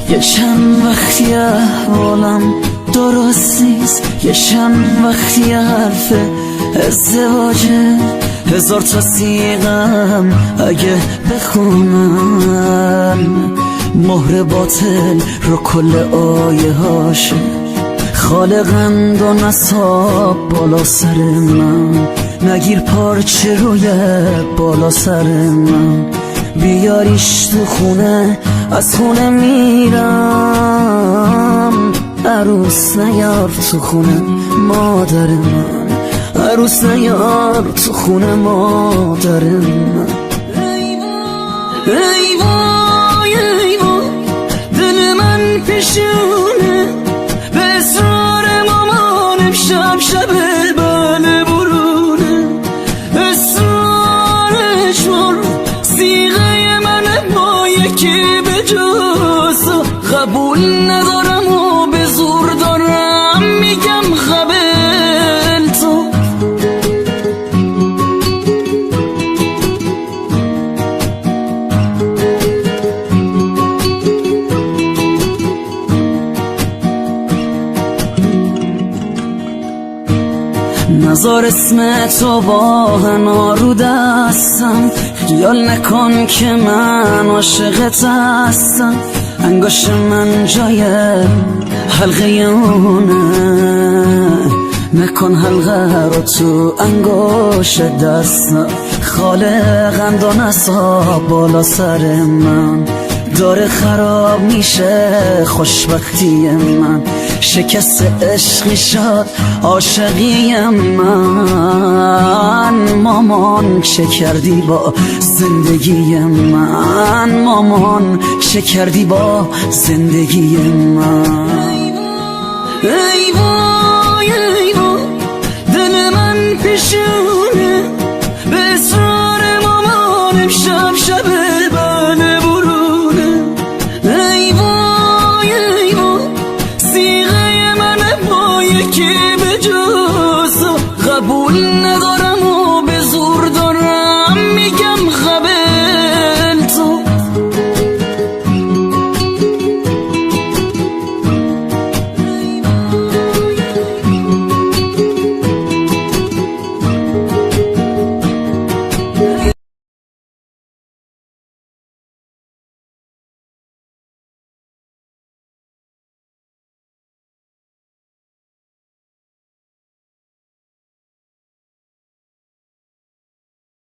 یه چند وقتی احوالم درست نیست، یه چند وقتی حرف ازدواجه، هزار تا سیغم اگه بخونم مهر باطل رو کل آیه هاشه. خالقند و نصاب بالا سر من، نگیر پارچه روی بالا سر من، بیاریش تو خونه از خونه میرم. عروس نیار تو خونه مادر من، عروس نیار تو خونه مادر من. ای وای ای وای دل من پیشونه، به اصرار مامانم شب شب بله برونه، اصرارش مر سیغه من با یکی به جز قبول ندارم و به زور دارم میگم قبل تو. نزار اسم تو با هنا رو دستم، خیال نکن که من عاشقت هستم. انگشت من جای حلقه اونه، نکن حلقه رو تو انگشت دستم. خالقند و نصاب بالا سر من، داره خراب میشه خوشبختی من. شکست عشقی شد عاشقی من، مامان چه کردی با زندگی من، مامان چه کردی با زندگی من. ای وای ای وای دل من پیشونه،